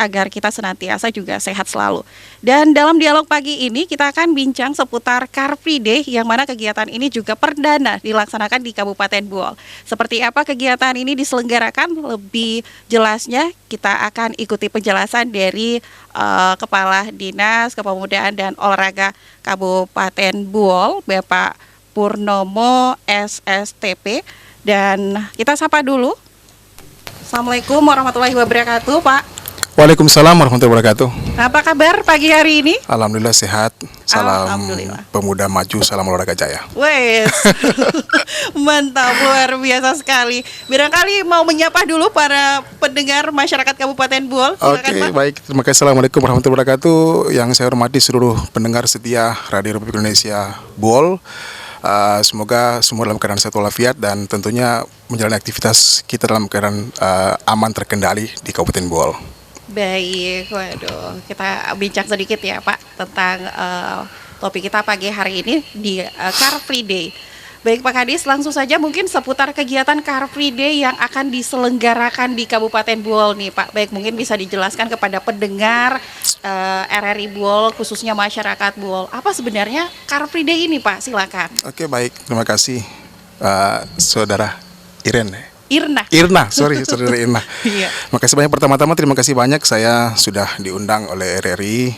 agar kita senantiasa juga sehat selalu. Dan dalam dialog pagi ini kita akan bincang seputar Car Free Day, yang mana kegiatan ini juga perdana dilaksanakan di Kabupaten Buol. Seperti apa kegiatan ini diselenggarakan, lebih jelasnya kita akan ikuti penjelasan dari Kepala Dinas Kepemudaan dan Olahraga Kabupaten Buol, Bapak Purnomo SSTP. Dan kita sapa dulu. Assalamualaikum warahmatullahi wabarakatuh, Pak. Waalaikumsalam warahmatullahi wabarakatuh. Apa kabar pagi hari ini? Alhamdulillah sehat. Salam pemuda maju, salam olahraga jaya. Wes, mantap, luar biasa sekali. Barangkali mau menyapa dulu para pendengar masyarakat Kabupaten Buol. Oke, baik. Terima kasih. Assalamualaikum warahmatullahi wabarakatuh. Yang saya hormati seluruh pendengar setia Radio Republik Indonesia Buol. Semoga semua dalam keadaan sehat walafiat dan tentunya menjalani aktivitas kita dalam keadaan aman terkendali di Kabupaten Buol. Baik, waduh, kita bincang sedikit ya Pak tentang topik kita pagi hari ini di Car Free Day. Baik Pak Kadis, langsung saja mungkin seputar kegiatan Car Free Day yang akan diselenggarakan di Kabupaten Buol nih Pak. Baik, mungkin bisa dijelaskan kepada pendengar RRI Buol, khususnya masyarakat Buol. Apa sebenarnya Car Free Day ini Pak? Silakan. Oke, baik, terima kasih Saudara Irna, Saudara Irna. Iya. Makasih banyak, pertama-tama terima kasih banyak saya sudah diundang oleh RRI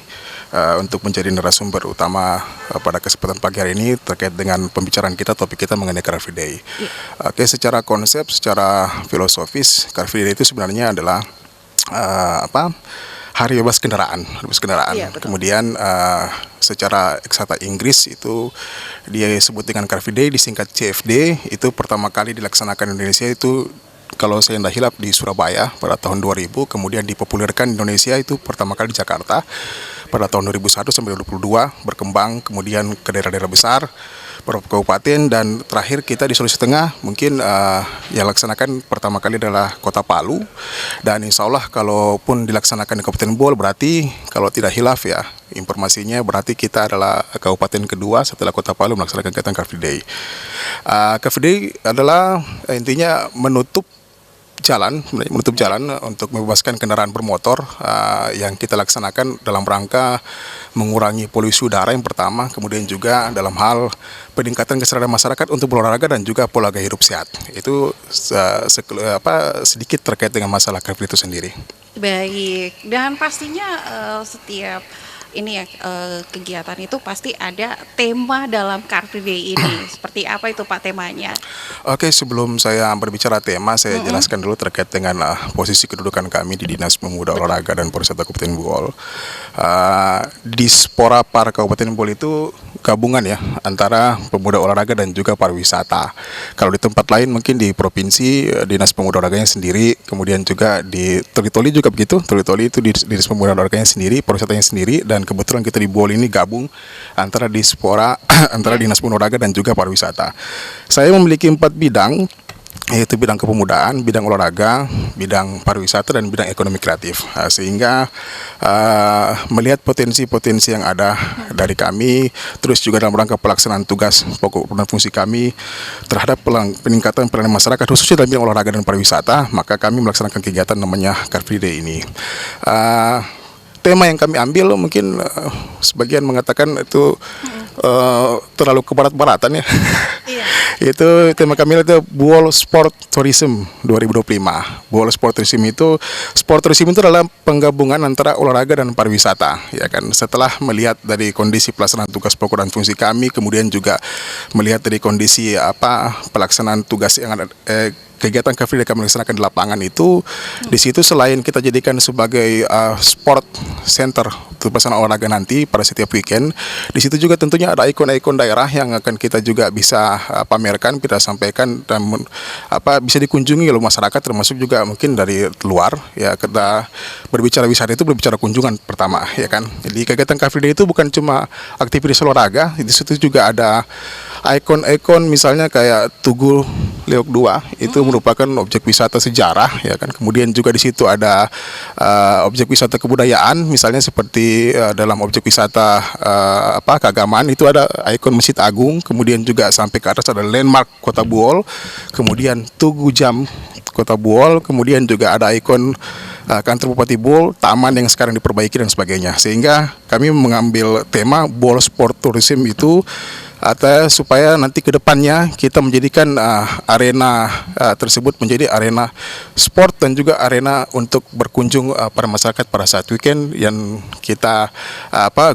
untuk menjadi narasumber utama pada kesempatan pagi hari ini terkait dengan pembicaraan kita, topik kita mengenai Car Free Day. Iya. Oke, secara konsep, secara filosofis, Car Free Day itu sebenarnya adalah hari bebas kendaraan. Iya, kemudian secara eksakta Inggris itu dia disebut dengan Car Free Day, disingkat CFD. Itu pertama kali dilaksanakan di Indonesia itu, kalau saya tidak hilap, di Surabaya pada tahun 2000. Kemudian dipopulerkan di Indonesia itu pertama kali di Jakarta pada tahun 2001 sampai 2022, berkembang kemudian ke daerah-daerah besar, beberapa kabupaten, dan terakhir kita di Sulawesi Tengah mungkin yang laksanakan pertama kali adalah Kota Palu. Dan insya Allah kalaupun dilaksanakan di Kabupaten Buol, berarti kalau tidak hilaf ya informasinya, berarti kita adalah kabupaten kedua setelah Kota Palu melaksanakan kegiatan Car Free Day. Car Free Day adalah intinya menutup jalan untuk membebaskan kendaraan bermotor yang kita laksanakan dalam rangka mengurangi polusi udara yang pertama, kemudian juga dalam hal peningkatan kesadaran masyarakat untuk berolahraga dan juga pola gaya hidup sehat. Itu sedikit terkait dengan masalah Car Free itu sendiri. Baik, dan pastinya setiap ini ya kegiatan itu pasti ada tema dalam Car Free Day ini. Seperti apa itu Pak temanya? Oke, sebelum saya berbicara tema, saya jelaskan dulu terkait dengan posisi kedudukan kami di Dinas Pemuda Olahraga dan Pariwisata Kabupaten Buol. Dispora Par Kabupaten Buol itu gabungan ya antara pemuda olahraga dan juga pariwisata. Kalau di tempat lain mungkin di provinsi Dinas Pemuda Olahraganya sendiri, kemudian juga di Toli juga begitu. Toli itu di Dinas Pemuda Olahraganya sendiri, pariwisatanya sendiri, dan kebetulan kita di Buol ini gabung antara dispora antara Dinas Pemuda Olahraga dan juga pariwisata. Saya memiliki 4 bidang, yaitu bidang kepemudaan, bidang olahraga, bidang pariwisata, dan bidang ekonomi kreatif. Sehingga melihat potensi-potensi yang ada dari kami, terus juga dalam rangka pelaksanaan tugas pokok dan fungsi kami terhadap peningkatan pelayanan masyarakat khususnya dalam bidang olahraga dan pariwisata, maka kami melaksanakan kegiatan namanya Car Free Day ini. Tema yang kami ambil mungkin sebagian mengatakan itu terlalu kebarat-baratan ya. Iya. Itu tema kami itu Buol Sport Tourism 2025. Buol Sport Tourism itu adalah penggabungan antara olahraga dan pariwisata, ya kan. Setelah melihat dari kondisi pelaksanaan tugas pokok dan fungsi kami, kemudian juga melihat dari kondisi pelaksanaan tugas yang ada kegiatan Car Free Day kami laksanakan di lapangan itu, di situ selain kita jadikan sebagai sport center untuk pelaksanaan olahraga nanti pada setiap weekend, di situ juga tentunya ada ikon-ikon daerah yang akan kita juga bisa pamerkan, kita sampaikan, dan bisa dikunjungi oleh masyarakat, termasuk juga mungkin dari luar. Ya, kita berbicara wisata itu berbicara kunjungan pertama, ya kan. Jadi kegiatan Car Free Day itu bukan cuma aktivitas olahraga, di situ juga ada ikon-ikon misalnya kayak Tugu Leok 2, itu merupakan objek wisata sejarah, ya kan. Kemudian juga di situ ada objek wisata kebudayaan, misalnya seperti dalam objek wisata keagamaan itu ada ikon Masjid Agung, kemudian juga sampai ke atas ada landmark Kota Buol, kemudian Tugu Jam Kota Buol, kemudian juga ada ikon kantor Bupati Buol, taman yang sekarang diperbaiki dan sebagainya. Sehingga kami mengambil tema Buol Sport Tourism itu atau supaya nanti ke depannya kita menjadikan arena tersebut menjadi arena sport dan juga arena untuk berkunjung para masyarakat pada saat weekend yang kita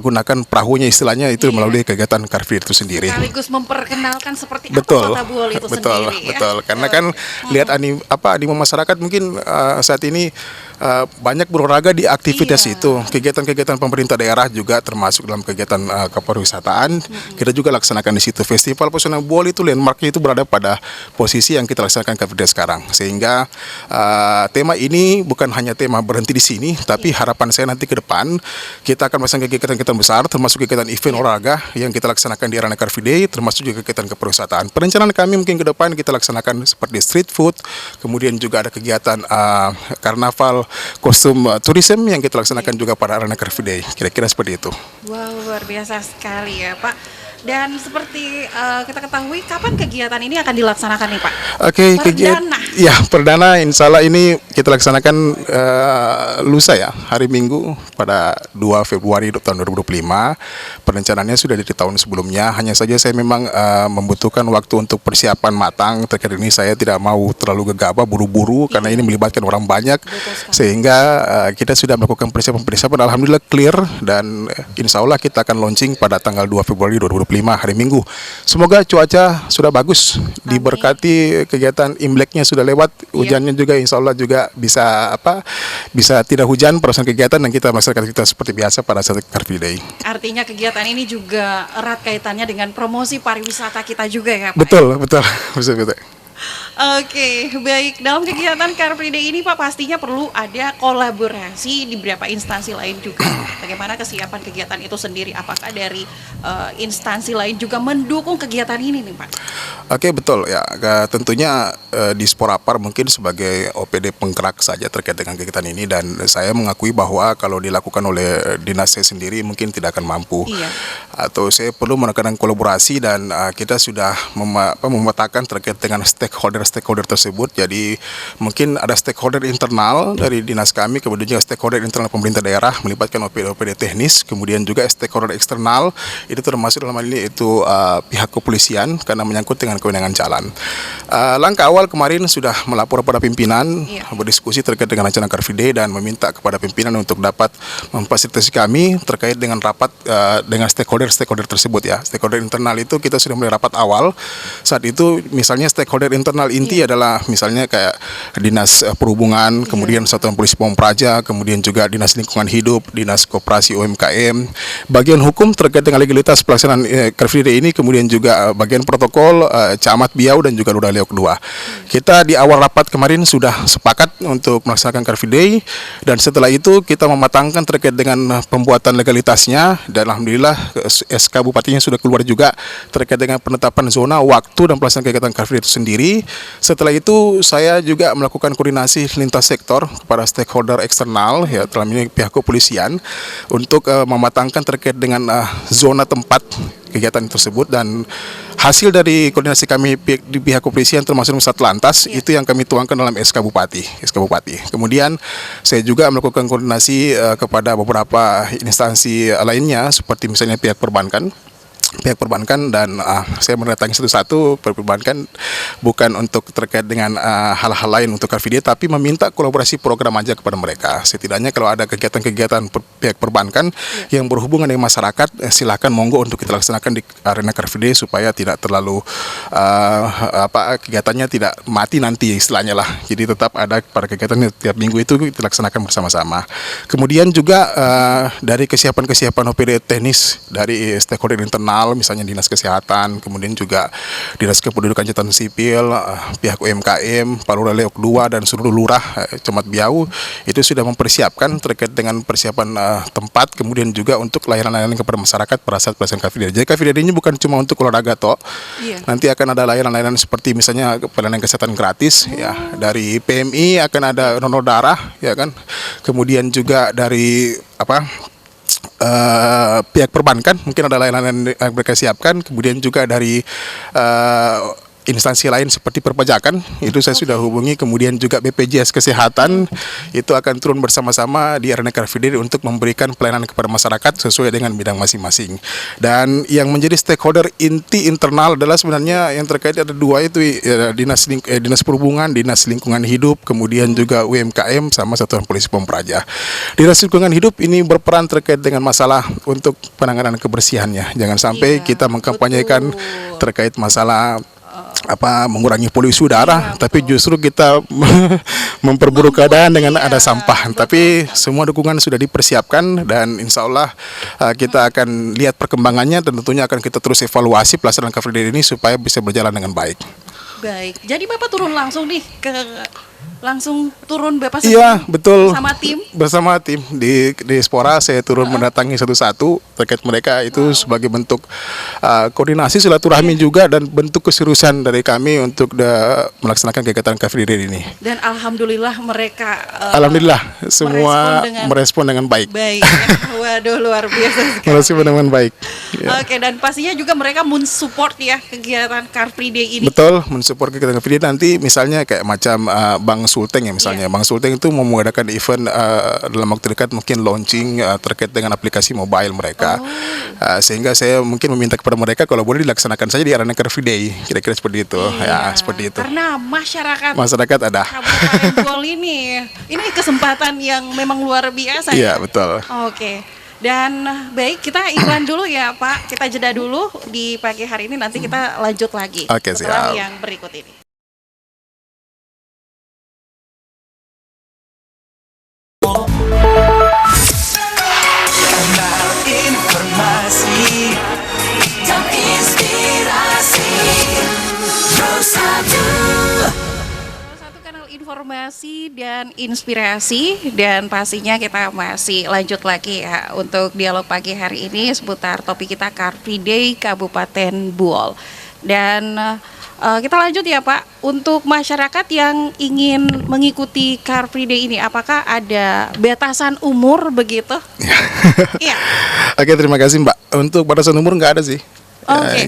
gunakan perahunya istilahnya itu melalui kegiatan Car Free Day itu sendiri. Sekaligus memperkenalkan seperti Betul, apa Kota Buol itu betul, sendiri. betul. Karena kan lihat animo masyarakat mungkin saat ini banyak berolahraga di aktivitas itu. Kegiatan-kegiatan pemerintah daerah juga termasuk dalam kegiatan kepariwisataan. Kita juga laksanakan di situ. Festival Pesona Buol itu landmarknya itu berada pada posisi yang kita laksanakan Car Free Day sekarang. Sehingga tema ini bukan hanya tema berhenti di sini, tapi harapan saya nanti ke depan kita akan melaksanakan kegiatan-kegiatan besar, termasuk kegiatan event olahraga yang kita laksanakan di arena Car Free Day, termasuk juga kegiatan kepariwisataan. Perencanaan kami mungkin ke depan kita laksanakan seperti street food, kemudian juga ada kegiatan karnaval kostum tourism yang kita laksanakan juga pada arena Car Free Day. Kira-kira seperti itu. Wow, luar biasa sekali ya Pak. Dan seperti kita ketahui, kapan kegiatan ini akan dilaksanakan nih Pak? Oke, Perdana. Ya, perdana insya Allah ini kita laksanakan lusa ya, hari Minggu pada 2 Februari tahun 2025. Perencanaannya sudah dari tahun sebelumnya, hanya saja saya memang membutuhkan waktu untuk persiapan matang. Terkait ini saya tidak mau terlalu gegabah, buru-buru, karena ini melibatkan orang banyak. Sehingga kita sudah melakukan persiapan-persiapan, alhamdulillah clear, dan insya Allah kita akan launching pada tanggal 2 Februari 2025 hari Minggu. Semoga cuaca sudah bagus, diberkati kegiatan Imleknya sudah lewat, hujannya juga insya Allah juga bisa tidak hujan pada saat kegiatan, dan kita melaksanakan kita seperti biasa pada saat Car Free Day. Artinya kegiatan ini juga erat kaitannya dengan promosi pariwisata kita juga ya Pak? Betul. Oke, baik. Dalam kegiatan Car Free Day ini Pak, pastinya perlu ada kolaborasi di beberapa instansi lain juga. Bagaimana kesiapan kegiatan itu sendiri? Apakah dari instansi lain juga mendukung kegiatan ini nih Pak? Oke, betul ya. Tentunya di Sporapar mungkin sebagai OPD penggerak saja terkait dengan kegiatan ini, dan saya mengakui bahwa kalau dilakukan oleh dinas saya sendiri mungkin tidak akan mampu. Atau saya perlu menekankan kolaborasi, dan kita sudah memetakan terkait dengan stakeholder tersebut. Jadi mungkin ada stakeholder internal dari dinas kami, kemudian juga stakeholder internal pemerintah daerah melibatkan OPD teknis, kemudian juga stakeholder eksternal itu termasuk dalam hal ini itu pihak kepolisian karena menyangkut dengan kewenangan jalan. Langkah awal kemarin sudah melapor pada pimpinan, berdiskusi terkait dengan rencana Car Free Day, dan meminta kepada pimpinan untuk dapat memfasilitasi kami terkait dengan rapat dengan stakeholder tersebut ya. Stakeholder internal itu kita sudah mulai rapat awal. Saat itu misalnya stakeholder internal inti adalah misalnya kayak dinas perhubungan, kemudian satuan polisi Pamung Praja, kemudian juga dinas lingkungan hidup, dinas koperasi UMKM, bagian hukum terkait dengan legalitas pelaksanaan Car Free Day ini, kemudian juga bagian protokol Camat Biau dan juga Lurah Leok 2. Kita di awal rapat kemarin sudah sepakat untuk melaksanakan Car Free Day, dan setelah itu kita mematangkan terkait dengan pembuatan legalitasnya, dan alhamdulillah SK Bupatinya sudah keluar juga terkait dengan penetapan zona, waktu, dan pelaksanaan kegiatan Car Free Day itu sendiri. Setelah itu saya juga melakukan koordinasi lintas sektor kepada stakeholder eksternal ya, dalam ini pihak kepolisian, untuk mematangkan terkait dengan zona tempat kegiatan tersebut, dan hasil dari koordinasi kami di pihak kepolisian termasuk Satlantas itu yang kami tuangkan dalam SK Bupati. Kemudian saya juga melakukan koordinasi kepada beberapa instansi lainnya seperti misalnya pihak perbankan, dan saya mendatangi satu-satu perbankan bukan untuk terkait dengan hal-hal lain untuk Car Free Day, tapi meminta kolaborasi program aja kepada mereka. Setidaknya kalau ada kegiatan-kegiatan pihak perbankan yang berhubungan dengan masyarakat, silakan monggo untuk kita laksanakan di arena Car Free Day supaya tidak terlalu kegiatannya tidak mati nanti istilahnya lah. Jadi tetap ada pada kegiatan tiap minggu itu kita laksanakan bersama-sama. Kemudian juga dari kesiapan OPD teknis dari stakeholder internal, misalnya dinas kesehatan, kemudian juga dinas kependudukan catatan sipil, pihak UMKM, Pak Lurah Leok 2, dan seluruh lurah Camat Biau itu sudah mempersiapkan terkait dengan persiapan tempat, kemudian juga untuk layanan-layanan kepada masyarakat pada saat pelaksanaan Car Free Day. Jadi Car Free Day ini bukan cuma untuk olahraga toh, nanti akan ada layanan-layanan seperti misalnya pelayanan kesehatan gratis ya, dari PMI akan ada donor darah ya kan, kemudian juga dari pihak perbankan mungkin ada layanan yang mereka siapkan, kemudian juga dari instansi lain seperti perpajakan itu saya sudah hubungi, kemudian juga BPJS Kesehatan itu akan turun bersama-sama di Arena Car Free Day untuk memberikan pelayanan kepada masyarakat sesuai dengan bidang masing-masing. Dan yang menjadi stakeholder inti internal adalah sebenarnya yang terkait ada dua itu Dinas Perhubungan, Dinas Lingkungan Hidup, kemudian juga UMKM sama Satuan Polisi Pampraja. Dinas Lingkungan Hidup ini berperan terkait dengan masalah untuk penanganan kebersihannya. Jangan sampai kita mengkampanyekan terkait masalah mengurangi polusi udara, tapi justru kita memperburuk keadaan dengan ada sampah. Tapi semua dukungan sudah dipersiapkan dan insya Allah kita akan lihat perkembangannya dan tentunya akan kita terus evaluasi pelaksanaan Car Free Day ini supaya bisa berjalan dengan baik. Baik, jadi Bapak turun langsung nih langsung turun Bapak Iya, betul. Bersama tim di Diaspora saya turun mendatangi satu-satu terkait mereka itu sebagai bentuk koordinasi silaturahmi juga dan bentuk keseriusan dari kami untuk melaksanakan kegiatan Car Free Day ini. Dan alhamdulillah mereka semua merespon dengan baik. Baik. Waduh, luar biasa sekali. Merespon dengan baik. Ya. Oke, dan pastinya juga mereka mensupport ya kegiatan Car Free Day ini. Betul, mensupport kegiatan Car Free Day nanti misalnya kayak macam Bang Sulteng ya misalnya. Bang Sulteng itu mau mengadakan event dalam waktu dekat mungkin launching terkait dengan aplikasi mobile mereka. Sehingga saya mungkin meminta kepada mereka kalau boleh dilaksanakan saja di Arena Car Free Day. Kira-kira seperti itu. Ya, seperti itu. Karena masyarakat ada. Kabupaten Buol ini kesempatan yang memang luar biasa. Iya, betul. Oke. Dan baik, kita iklan dulu ya Pak. Kita jeda dulu di pagi hari ini, nanti kita lanjut lagi setelah yang berikut ini. Informasi dan inspirasi, dan pastinya kita masih lanjut lagi ya untuk dialog pagi hari ini seputar topik kita Car Free Day Kabupaten Buol. Dan kita lanjut ya Pak, untuk masyarakat yang ingin mengikuti Car Free Day ini, apakah ada batasan umur begitu? Iya. Oke, terima kasih Mbak. Untuk batasan umur nggak ada sih.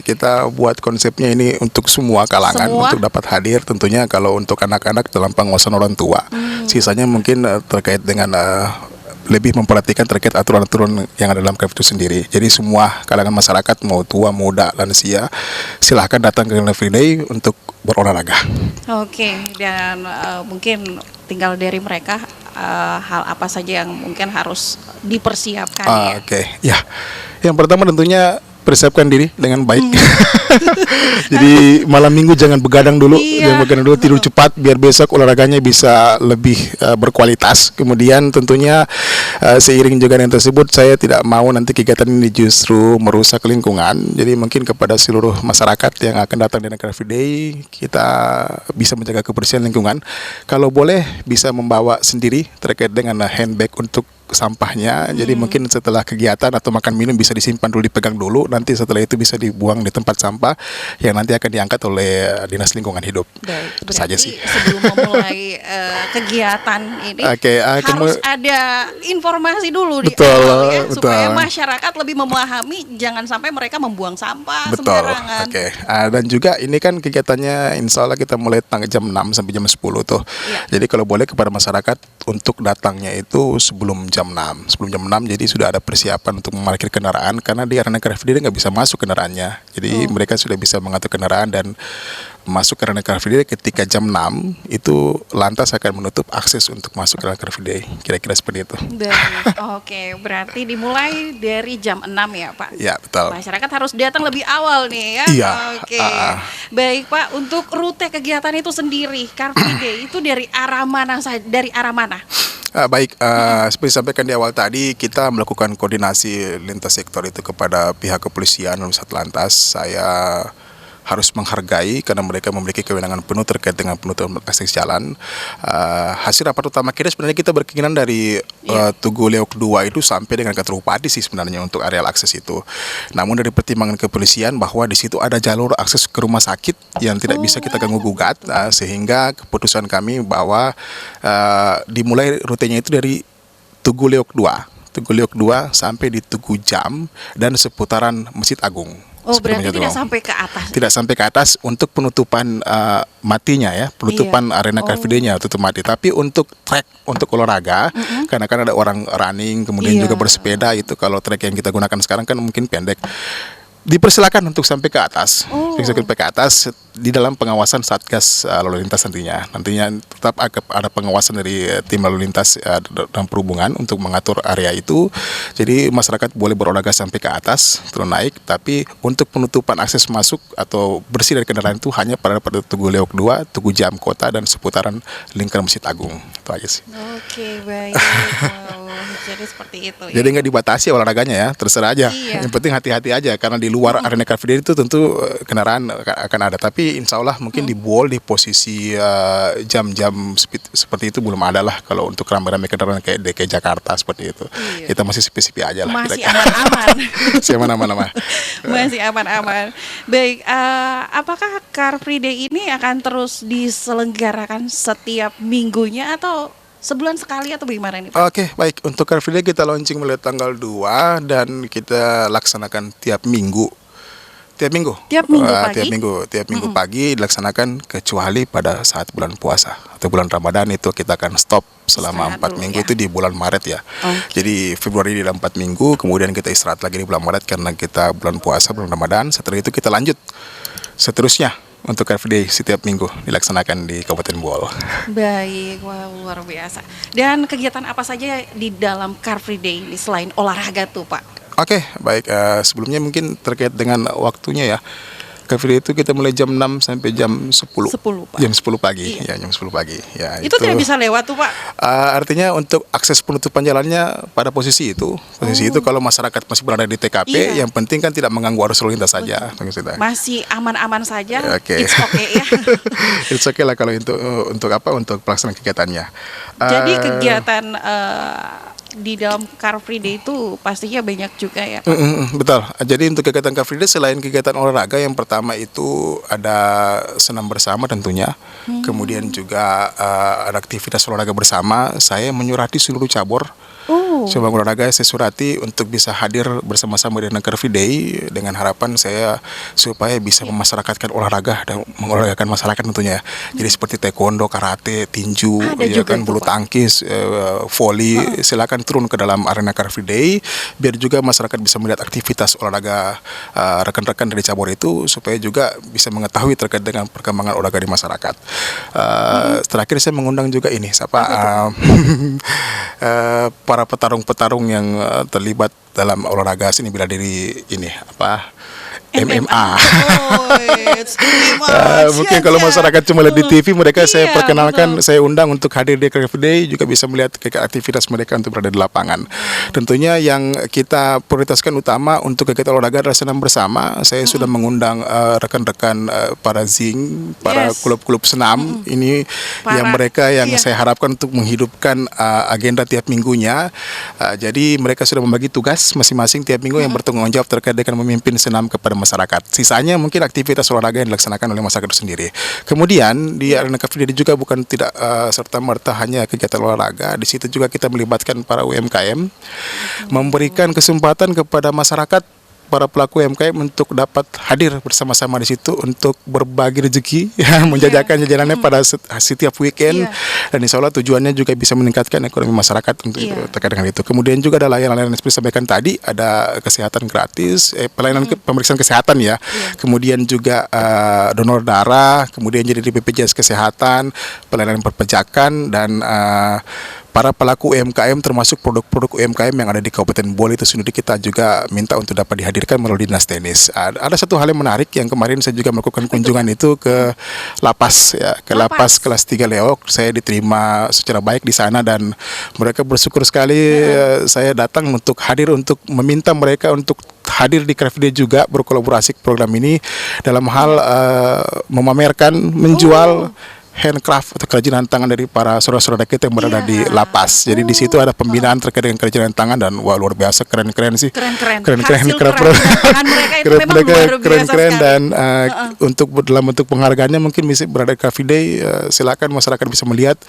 Kita buat konsepnya ini untuk semua kalangan untuk dapat hadir. Tentunya kalau untuk anak-anak dalam pengawasan orang tua, sisanya mungkin terkait dengan lebih memperhatikan terkait aturan-aturan yang ada dalam Car Free Day itu sendiri. Jadi semua kalangan masyarakat mau tua, muda, lansia silahkan datang ke Car Free Day untuk berolahraga. Oke, dan mungkin tinggal dari mereka hal apa saja yang mungkin harus dipersiapkan ya. Ya, yang pertama tentunya persiapkan diri dengan baik. Jadi malam minggu jangan begadang dulu, tidur cepat biar besok olahraganya bisa lebih berkualitas. Kemudian tentunya seiring juga dengan tersebut saya tidak mau nanti kegiatan ini justru merusak lingkungan. Jadi mungkin kepada seluruh masyarakat yang akan datang di Car Free Day, kita bisa menjaga kebersihan lingkungan. Kalau boleh bisa membawa sendiri terkait dengan handbag untuk sampahnya. Jadi mungkin setelah kegiatan atau makan minum bisa disimpan dulu, dipegang dulu, nanti setelah itu bisa dibuang di tempat sampah yang nanti akan diangkat oleh Dinas Lingkungan Hidup. Baik, saja sih. Sebelum memulai kegiatan ini harus ada informasi dulu di awal ya, supaya masyarakat lebih memahami, jangan sampai mereka membuang sampah sembarangan. Dan juga ini kan kegiatannya insya Allah kita mulai jam 6 sampai jam 10 tuh. Jadi kalau boleh kepada masyarakat untuk datangnya itu sebelum jam 6. Sebelum jam 6 jadi sudah ada persiapan untuk memarkir kendaraan, karena di Arena Car Free Day nggak bisa masuk kendaraannya. Jadi mereka sudah bisa mengatur kendaraan dan masuk ke Arena Car Free Day ketika jam 6 itu lantas akan menutup akses untuk masuk ke Arena Car Free Day. Kira-kira seperti itu. Oke, berarti dimulai dari jam 6 ya Pak? Ya, betul. Masyarakat harus datang lebih awal nih ya? Iya. Baik Pak, untuk rute kegiatan itu sendiri Car Free Day itu dari arah mana saja? Seperti disampaikan di awal tadi, kita melakukan koordinasi lintas sektor itu kepada pihak kepolisian dan Satlantas. Saya harus menghargai karena mereka memiliki kewenangan penuh terkait dengan penutupan akses jalan. Hasil rapat utama kita sebenarnya kita berkeinginan dari Tugu Leok 2 itu sampai dengan kantor Bupati sih sebenarnya untuk areal akses itu. Namun dari pertimbangan kepolisian bahwa di situ ada jalur akses ke rumah sakit yang tidak bisa kita ganggu gugat, sehingga keputusan kami bahwa dimulai rutenya itu dari Tugu Leok 2 sampai di Tugu Jam dan seputaran Masjid Agung. Oh, sebelum berarti tidak menjatuhkan. sampai ke atas. Tidak sampai ke atas untuk penutupan matinya ya, penutupan Iya. arena Car Oh. Free Day-nya tutup mati. Tapi untuk track, untuk olahraga, karena kan ada orang running, kemudian Iya. juga bersepeda itu kalau track yang kita gunakan sekarang kan mungkin pendek. Dipersilakan untuk sampai ke atas, Oh. sampai ke atas di dalam pengawasan Satgas lalu lintas nantinya. Nantinya tetap ada pengawasan dari tim lalu lintas dan perhubungan untuk mengatur area itu. Jadi masyarakat boleh berolahraga sampai ke atas, terus naik. Tapi untuk penutupan akses masuk atau bersih dari kendaraan itu hanya pada Tugu Leok 2, Tugu Jam Kota dan seputaran lingkaran Masjid Agung. Itu aja sih. Oke, baik. Wow, jadi seperti itu ya. Jadi nggak dibatasi olahraganya ya, terserah aja. Iya. Yang penting hati-hati aja karena di luar arena Car Free Day itu tentu kendaraan akan ada. Tapi insya Allah mungkin di Bowl di posisi jam-jam seperti itu belum ada lah kalau untuk rame-rame kendaraan kayak DKI Jakarta seperti itu. Iya. Kita masih sepi-sepi aja lah. Masih kira-kira. aman-aman. Masih aman-aman. Masih aman-aman. Baik, apakah Car Free Day ini akan terus diselenggarakan setiap minggunya atau sebulan sekali atau bagaimana nih Pak? Oke, baik. Untuk Car Free Day kita launching mulai tanggal 2 dan kita laksanakan tiap minggu. Tiap minggu. Tiap minggu pagi? Tiap minggu pagi dilaksanakan kecuali pada saat bulan puasa atau bulan Ramadan itu kita akan stop selama Istirahat 4 dulu, minggu ya. itu di bulan Maret ya. Oke. Jadi Februari di 4 minggu, kemudian kita istirahat lagi di bulan Maret karena kita bulan puasa, bulan Ramadan. Setelah itu kita lanjut seterusnya untuk Car Free Day setiap minggu dilaksanakan di Kabupaten Bool. Baik, wah luar biasa. Dan kegiatan apa saja di dalam Car Free Day ini selain olahraga tuh Pak? Oke, baik. Sebelumnya mungkin terkait dengan waktunya ya. Car Free Day itu kita mulai jam 6 sampai jam 10. 10, Pak. Jam 10 pagi. Iya. Ya, jam 10 pagi. Ya, Itu tidak bisa lewat tuh Pak? Artinya untuk akses penutupan jalannya pada posisi itu. Posisi itu kalau masyarakat masih berada di TKP, Iya. yang penting kan tidak mengganggu arus lalu lintas saja. Begitu. Masih aman-aman saja, Oke. it's okay ya. It's okay lah kalau untuk apa? Untuk pelaksanaan kegiatannya. Jadi kegiatan di dalam Car Free Day itu pastinya banyak juga ya Pak? Betul. Jadi untuk kegiatan Car Free Day selain kegiatan olahraga yang pertama itu ada senam bersama tentunya. Kemudian juga ada aktivitas olahraga bersama. Saya menyurati seluruh cabur. Oh, Cabang olahraga saya surati untuk bisa hadir bersama-sama dengan Car Free Day dengan harapan saya supaya bisa memasyarakatkan olahraga dan mengolahragakan masyarakat tentunya. Jadi seperti taekwondo, karate, tinju, Ada ya juga kan itu, bulu Pak. tangkis, voli, silakan turun ke dalam arena Car Free Day biar juga masyarakat bisa melihat aktivitas olahraga rekan-rekan dari cabur itu supaya juga bisa mengetahui terkait dengan perkembangan olahraga di masyarakat. Terakhir saya mengundang juga ini siapa para petarung-petarung yang terlibat dalam olahraga seni bela diri ini apa MMA. Oh, it's MMA. Mungkin kalau masyarakat cuma lihat di TV mereka saya Iya, perkenalkan, betul. saya undang untuk hadir di Car Free Day juga bisa melihat aktivitas mereka untuk berada di lapangan. Tentunya yang kita prioritaskan utama untuk kegiatan olahraga adalah senam bersama. Saya sudah mengundang rekan-rekan para zing, para Yes. klub-klub senam ini yang Para- mereka yang iya. saya harapkan untuk menghidupkan agenda tiap minggunya. Jadi mereka sudah membagi tugas masing-masing tiap minggu yang bertanggung jawab terkait dengan memimpin senam kepada masyarakat. Sisanya mungkin aktivitas olahraga yang dilaksanakan oleh masyarakat itu sendiri. Kemudian di arena Car Free Day juga bukan tidak serta merta hanya kegiatan olahraga. Di situ juga kita melibatkan para UMKM, memberikan kesempatan kepada masyarakat para pelaku UMKM untuk dapat hadir bersama-sama di situ untuk berbagi rezeki, menjajakan jajanannya pada setiap weekend. Iya. Dan insya Allah tujuannya juga bisa meningkatkan ekonomi masyarakat untuk Iya. terkait dengan itu. Kemudian juga ada layanan-layanan seperti sampaikan tadi, ada kesehatan gratis, pelayanan pemeriksaan kesehatan ya. Kemudian juga donor darah, kemudian jadi di BPJS Kesehatan, pelayanan perpajakan dan para pelaku UMKM termasuk produk-produk UMKM yang ada di Kabupaten Bool itu sendiri kita juga minta untuk dapat dihadirkan melalui Dinas Teknis. Ada satu hal yang menarik yang kemarin saya juga melakukan kunjungan itu ke Lapas ya, ke Lapas kelas 3 Leok. Saya diterima secara baik di sana dan mereka bersyukur sekali saya datang untuk hadir untuk meminta mereka untuk hadir di Car Free Day juga berkolaborasi ke program ini dalam hal memamerkan, menjual handcraft atau kerajinan tangan dari para saudara-saudara kita yang berada di Iya. lapas. Jadi di situ ada pembinaan terkait dengan kerajinan tangan dan wah luar biasa keren-keren sih. Keren-keren. Keren-keren Hasil keren- kerajinan tangan mereka itu memang luar biasa keren-keren sekali. dan untuk dalam bentuk penghargaannya mungkin bisa berada di Car Free Day, silakan masyarakat bisa melihat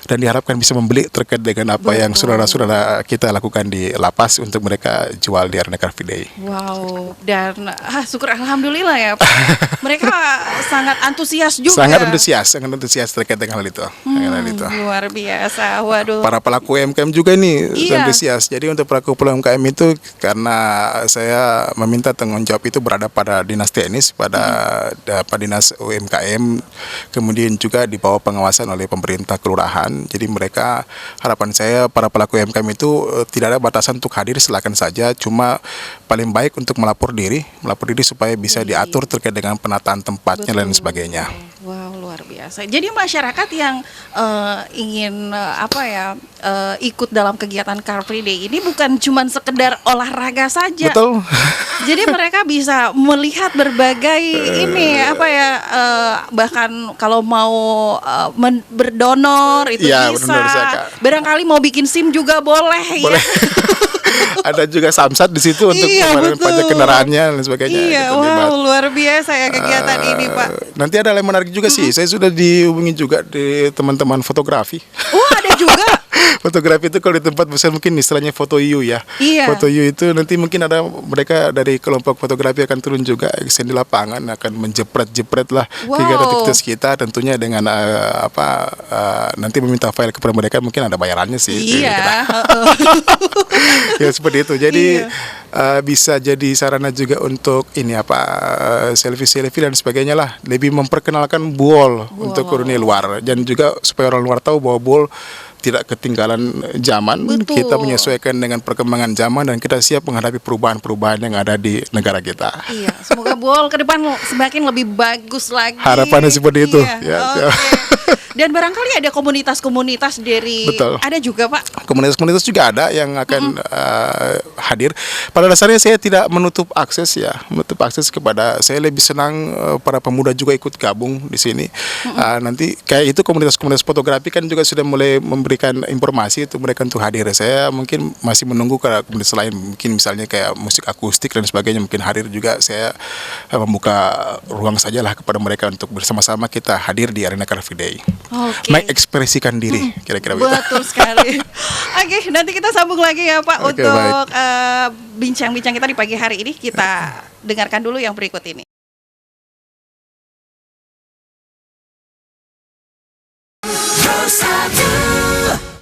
dan diharapkan bisa membeli terkait dengan apa yang saudara-saudara kita lakukan di lapas untuk mereka jual di arena Car Free Day. Wow, dan syukur alhamdulillah ya Pak. Mereka sangat antusias juga. Sangat antusias terkait dengan hal itu. Dengan hal itu. Luar biasa. Waduh. Para pelaku UMKM juga ini Iya. antusias. Jadi untuk pelaku UMKM itu karena saya meminta tanggung jawab itu berada pada dinas teknis, pada dinas UMKM, kemudian juga di bawah pengawasan oleh pemerintah kelurahan. Jadi mereka harapan saya para pelaku UMKM itu tidak ada batasan untuk hadir, silakan saja. Cuma paling baik untuk melapor diri supaya bisa diatur terkait dengan penataan tempatnya dan sebagainya. Wow, luar biasa. Jadi masyarakat yang ingin ikut dalam kegiatan Car Free Day ini bukan cuma sekedar olahraga saja. Betul. Jadi mereka bisa melihat berbagai bahkan kalau mau berdonor itu Iya, bisa. berdonor zakat. Barangkali mau bikin SIM juga boleh. Boleh. Ya. Ada juga samsat di situ untuk Iya, pembayaran betul. pajak kendaraannya dan sebagainya. Iya, Gitu, wow, hebat. luar biasa ya kegiatan ini Pak. Nanti ada hal yang menarik juga sih. Saya sudah dihubungi juga di teman-teman fotografi. Oh, ada juga. Fotografi itu kalau di tempat besar mungkin istilahnya foto you ya. Iya. Foto you itu nanti mungkin ada mereka dari kelompok fotografi akan turun juga action di lapangan, akan menjepret-jepret lah Wow. kegiatan aktivitas kita tentunya dengan nanti meminta file kepada mereka, mungkin ada bayarannya sih. Iya. Kita. Ya seperti itu. Jadi bisa jadi sarana juga untuk ini selfie-selfie dan sebagainya lah. Lebih memperkenalkan Buol untuk dunia luar dan juga supaya orang luar tahu bahwa Buol tidak ketinggalan zaman. Betul. Kita menyesuaikan dengan perkembangan zaman dan kita siap menghadapi perubahan-perubahan yang ada di negara kita. Iya, semoga Buol ke depan semakin lebih bagus lagi. Harapannya seperti itu. Iya, Ya. oke. Dan barangkali ada komunitas-komunitas dari Betul. ada juga Pak. Komunitas-komunitas juga ada yang akan hadir. Pada dasarnya saya tidak menutup akses kepada, saya lebih senang para pemuda juga ikut gabung di sini. Nanti kayak itu komunitas-komunitas fotografi kan juga sudah mulai memberikan informasi untuk mereka untuk hadir. Saya mungkin masih menunggu ke komunitas lain, mungkin misalnya kayak musik akustik dan sebagainya mungkin hadir juga. Saya membuka ruang sajalah kepada mereka untuk bersama-sama kita hadir di arena Car Free Day. Oke. Mengekspresikan diri, kira-kira begitu. Betul sekali. Oke, nanti kita sambung lagi ya Pak Oke, untuk baik. bincang-bincang kita di pagi hari ini. Kita dengarkan dulu yang berikut ini.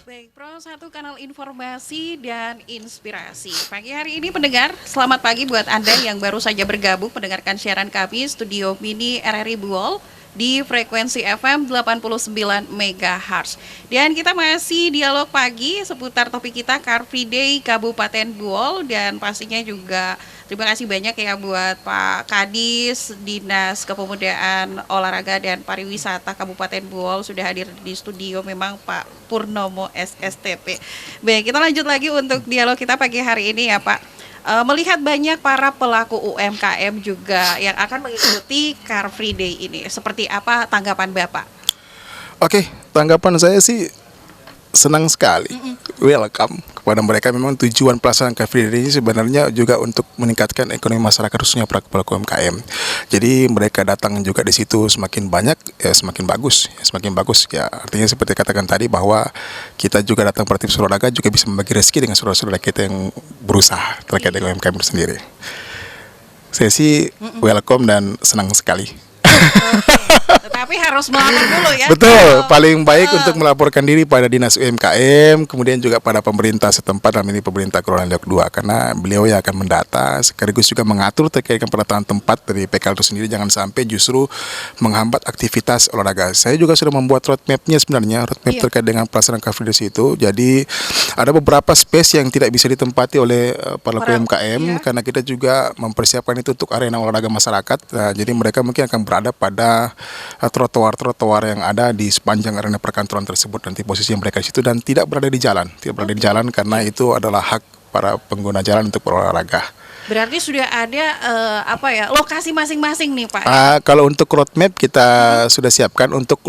Baik, Pro 1 kanal informasi dan inspirasi. Pagi hari ini pendengar, selamat pagi buat Anda yang baru saja bergabung mendengarkan siaran kami Studio Mini RRI Buol di frekuensi FM 89 MHz. Dan kita masih dialog pagi seputar topik kita Car Free Day Kabupaten Buol, dan pastinya juga terima kasih banyak ya buat Pak Kadis Dinas Kepemudaan Olahraga dan Pariwisata Kabupaten Buol sudah hadir di studio, memang Pak Purnomo SSTP. Baik, kita lanjut lagi untuk dialog kita pagi hari ini ya Pak. Melihat banyak para pelaku UMKM juga yang akan mengikuti Car Free Day ini, seperti apa tanggapan Bapak? Oke, tanggapan saya sih senang sekali. Welcome kepada mereka. Memang tujuan pelaksanaan Car Free Day ini sebenarnya juga untuk meningkatkan ekonomi masyarakat, khususnya para pelaku UMKM. Jadi mereka datang juga di situ semakin banyak, ya semakin bagus. Ya artinya seperti katakan tadi bahwa kita juga datang praktik olahraga juga bisa membagi rezeki dengan saudara-saudara kita yang berusaha terkait dengan UMKM itu sendiri. Saya sih welcome dan senang sekali. Tetapi harus melapor dulu ya. Betul, paling baik untuk melaporkan diri pada Dinas UMKM, kemudian juga pada pemerintah setempat, dalam ini pemerintah Kelurahan Liok 2, karena beliau yang akan mendata, sekaligus juga mengatur terkait dengan penataan tempat dari PKL itu sendiri, jangan sampai justru menghambat aktivitas olahraga. Saya juga sudah membuat roadmap-nya sebenarnya, terkait dengan pelaksanaan Car Free Day itu. Jadi ada beberapa space yang tidak bisa ditempati oleh para UMKM, karena kita juga mempersiapkan itu untuk arena olahraga masyarakat. Nah, jadi mereka mungkin akan berada pada trotoar yang ada di sepanjang arena perkantoran tersebut, nanti posisi mereka di situ, dan tidak berada di jalan, karena itu adalah hak para pengguna jalan untuk berolahraga. Berarti sudah ada lokasi masing-masing nih Pak? Kalau untuk roadmap kita sudah siapkan. Untuk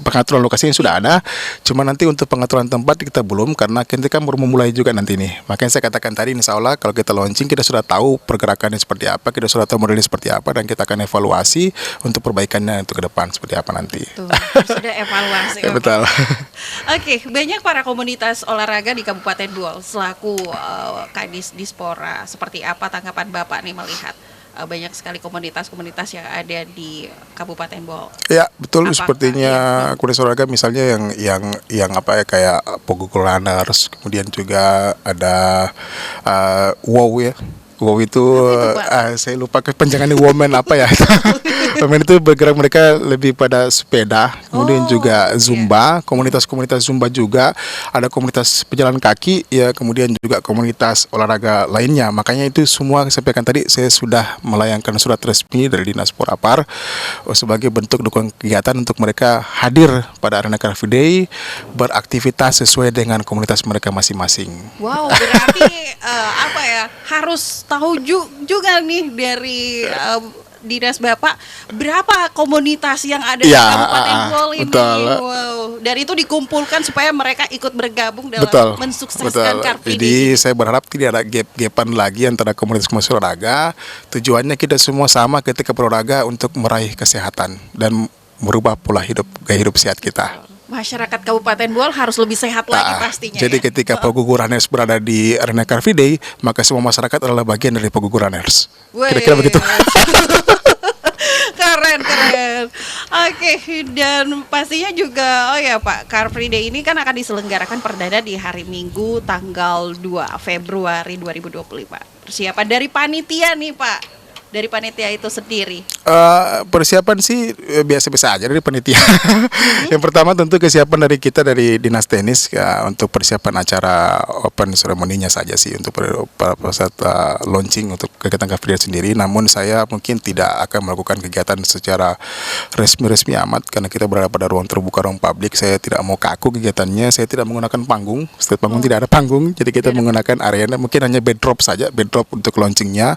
pengaturan lokasinya sudah ada, cuma nanti untuk pengaturan tempat kita belum karena kita kan baru memulai juga nanti nih. Makanya saya katakan tadi insya Allah kalau kita launching kita sudah tahu pergerakannya seperti apa, kita sudah tahu modelnya seperti apa dan kita akan evaluasi untuk perbaikannya untuk ke depan seperti apa nanti. Tuh, sudah evaluasi. Ya, betul. Oke, banyak para komunitas olahraga di Kabupaten Buol selaku Kadis Dispora. Seperti apa tanggapan Bapak nih melihat banyak sekali komunitas-komunitas yang ada di Kabupaten Buol? Ya betul, Apakah sepertinya komunitas olahraga misalnya yang apa ya kayak Pogokul Runners, kemudian juga ada WOW ya. WOW itu, saya lupa kepanjangannya Women apa ya. Women itu bergerak mereka lebih pada sepeda, kemudian juga Zumba, komunitas-komunitas Zumba juga, ada komunitas pejalan kaki, ya kemudian juga komunitas olahraga lainnya. Makanya itu semua saya sampaikan tadi, saya sudah melayangkan surat resmi dari Dinas Porapar sebagai bentuk dukungan kegiatan untuk mereka hadir pada Arena Car Free Day, beraktivitas sesuai dengan komunitas mereka masing-masing. Wow, berarti apa ya, harus tahu juga nih dari Dinas Bapak berapa komunitas yang ada di Kabupaten Buol ini. Betul. Wow, dan itu dikumpulkan supaya mereka ikut bergabung dalam mensukseskan Car Free Day. Jadi saya berharap tidak ada gap-gapan lagi antara komunitas-komunitas olahraga. Tujuannya kita semua sama ketika berolahraga untuk meraih kesehatan dan merubah pola hidup, gaya hidup sehat kita. Masyarakat Kabupaten Buol harus lebih sehat lagi pastinya. Jadi ya? ketika Pogokul Runners berada di Arena Car Free Day, maka semua masyarakat adalah bagian dari Pogokul Runners. Kira-kira begitu. Keren. Oke, dan pastinya juga Pak, Car Free Day ini kan akan diselenggarakan perdana di hari Minggu tanggal 2 Februari 2025. Persiapan dari panitia nih Pak, dari panitia itu sendiri. Persiapan sih biasa-biasa aja dari panitia. Yang pertama tentu kesiapan dari kita dari Dinas Tenis ya, untuk persiapan acara open ceremony-nya saja sih untuk saat launching untuk kegiatan Car Free Day sendiri. Namun saya mungkin tidak akan melakukan kegiatan secara resmi amat karena kita berada pada ruang terbuka, ruang publik. Saya tidak mau kaku kegiatannya. Saya tidak menggunakan panggung. Setiap panggung tidak ada panggung. Jadi kita menggunakan arena mungkin hanya backdrop saja, backdrop untuk launchingnya.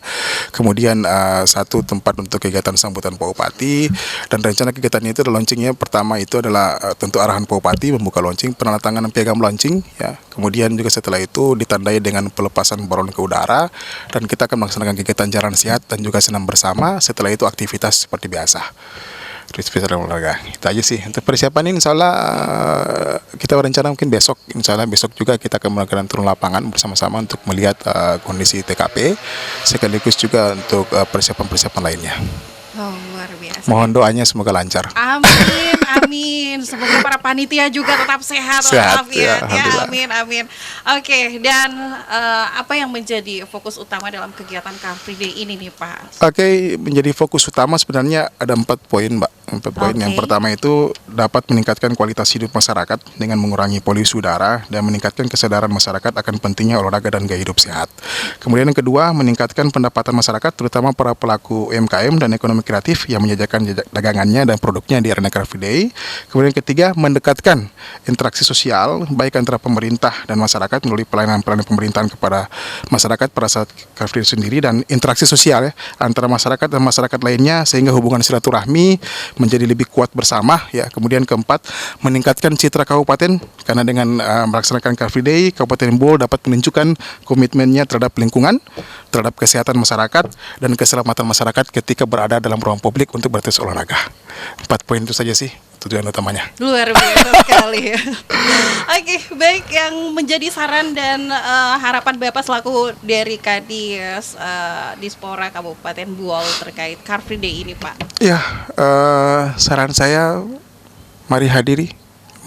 Kemudian satu tempat untuk kegiatan sambutan Pak Bupati, dan rencana kegiatan itu launchingnya pertama itu adalah tentu arahan Pak Bupati membuka launching, penandatanganan piagam launching ya, kemudian juga setelah itu ditandai dengan pelepasan balon ke udara dan kita akan melaksanakan kegiatan jalan sehat dan juga senam bersama. Setelah itu aktivitas seperti biasa. Spesial olahraga. Itu aja sih untuk persiapan ini. Insya Allah kita berencana mungkin besok. Insya Allah besok juga kita akan melakukan turun lapangan bersama-sama untuk melihat kondisi TKP sekaligus juga untuk persiapan-persiapan lainnya. Oh, luar biasa. Mohon doanya semoga lancar. Amin. Semoga para panitia juga tetap sehat walafiat ya. Amin. Oke, dan apa yang menjadi fokus utama dalam kegiatan Car Free Day ini nih Pak? Oke, menjadi fokus utama sebenarnya ada 4 poin Mbak. 4 poin. Yang pertama itu dapat meningkatkan kualitas hidup masyarakat dengan mengurangi polusi udara dan meningkatkan kesadaran masyarakat akan pentingnya olahraga dan gaya hidup sehat. Kemudian yang kedua, meningkatkan pendapatan masyarakat terutama para pelaku UMKM dan ekonomi kreatif yang menjajakan dagangannya dan produknya di Arena Car Free Day. Kemudian yang ketiga, mendekatkan interaksi sosial baik antara pemerintah dan masyarakat melalui pelayanan-pelayanan pemerintahan kepada masyarakat pada saat Car Free Day sendiri, dan interaksi sosial ya antara masyarakat dan masyarakat lainnya sehingga hubungan silaturahmi menjadi lebih kuat bersama ya. Kemudian keempat, meningkatkan citra kabupaten karena dengan melaksanakan Car Free Day, Kabupaten Buol dapat menunjukkan komitmennya terhadap lingkungan, terhadap kesehatan masyarakat dan keselamatan masyarakat ketika berada dalam ruang publik untuk beraktivitas olahraga. 4 poin itu saja sih tujuan utamanya. Luar biasa sekali ya. Oke, baik, yang menjadi saran dan harapan Bapak selaku dari Kadis Dispora Kabupaten Buol terkait Car Free Day ini Pak? Ya, saran saya mari hadiri,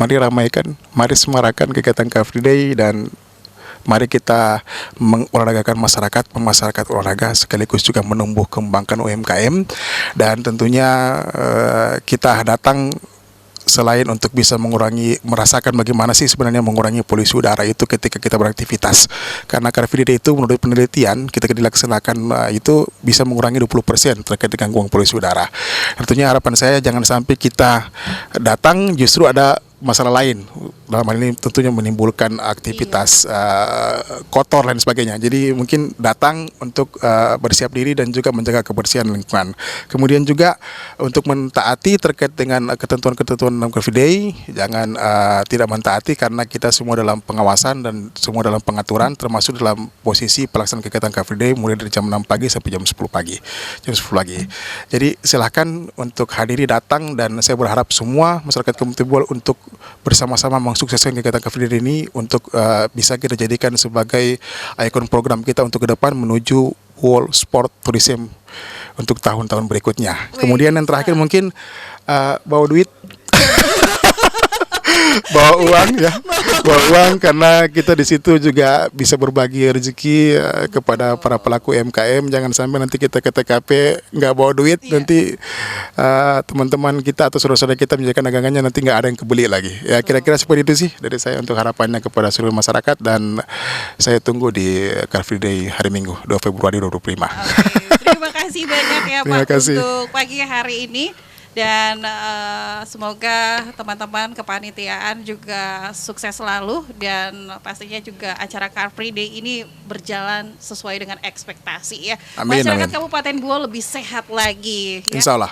mari ramaikan, mari semarakan kegiatan Car Free Day dan mari kita mengolahragakan masyarakat, memasyarakat olahraga sekaligus juga menumbuh kembangkan UMKM, dan tentunya kita datang selain untuk bisa merasakan bagaimana sih sebenarnya mengurangi polusi udara itu ketika kita beraktivitas. Karena Car Free Day itu menurut penelitian ketika dilaksanakan itu bisa mengurangi 20% terkait dengan gangguan polusi udara. Tentunya harapan saya jangan sampai kita datang justru ada masalah lain. Dalam hal ini tentunya menimbulkan aktivitas kotor dan sebagainya. Jadi mungkin datang untuk bersiap diri dan juga menjaga kebersihan lingkungan. Kemudian juga untuk mentaati terkait dengan ketentuan-ketentuan dalam Car Free Day, jangan tidak mentaati karena kita semua dalam pengawasan dan semua dalam pengaturan, termasuk dalam posisi pelaksanaan kegiatan Car Free Day mulai dari jam 6 pagi sampai jam 10 pagi. Jadi silahkan untuk hadiri, datang, dan saya berharap semua masyarakat Kabupaten Boal untuk bersama-sama mensukseskan kegiatan Car Free Day ini untuk bisa kita jadikan sebagai ikon program kita untuk ke depan menuju World Sport Tourism untuk tahun-tahun berikutnya. Kemudian yang terakhir mungkin bawa duit. Bawa uang ya, bawa uang karena kita di situ juga bisa berbagi rezeki kepada para pelaku UMKM. Jangan sampai nanti kita ke TKP nggak bawa duit, nanti teman-teman kita atau saudara-saudara kita menjaga dagangannya nanti nggak ada yang kebeli lagi. Ya kira-kira seperti itu sih dari saya untuk harapannya kepada seluruh masyarakat, dan saya tunggu di Car Free Day hari Minggu 2 Februari 2025. Oke, terima kasih banyak ya Terima Pak kasih. untuk pagi hari ini. Dan semoga teman-teman kepanitiaan juga sukses selalu, dan pastinya juga acara Car Free Day ini berjalan sesuai dengan ekspektasi ya. Amin, Masyarakat amin. Kabupaten Boal lebih sehat lagi ya. Insya Allah.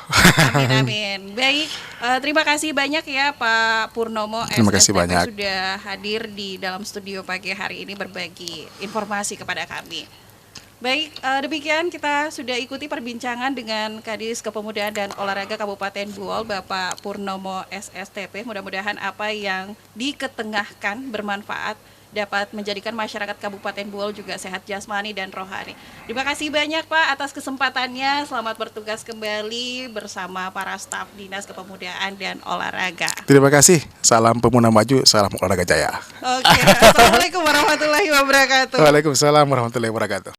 Amin, amin. Baik, terima kasih banyak ya Pak Purnomo Terima kasih SSTP banyak. sudah hadir di dalam studio pagi hari ini berbagi informasi kepada kami. Baik, demikian kita sudah ikuti perbincangan dengan Kadis Kepemudaan dan Olahraga Kabupaten Boal, Bapak Purnomo SSTP. Mudah-mudahan apa yang diketengahkan bermanfaat, dapat menjadikan masyarakat Kabupaten Boal juga sehat jasmani dan rohani. Terima kasih banyak Pak atas kesempatannya. Selamat bertugas kembali bersama para staf Dinas Kepemudaan dan Olahraga. Terima kasih. Salam Pemuda Maju, salam olahraga jaya. Oke, Assalamualaikum warahmatullahi wabarakatuh. Waalaikumsalam warahmatullahi wabarakatuh.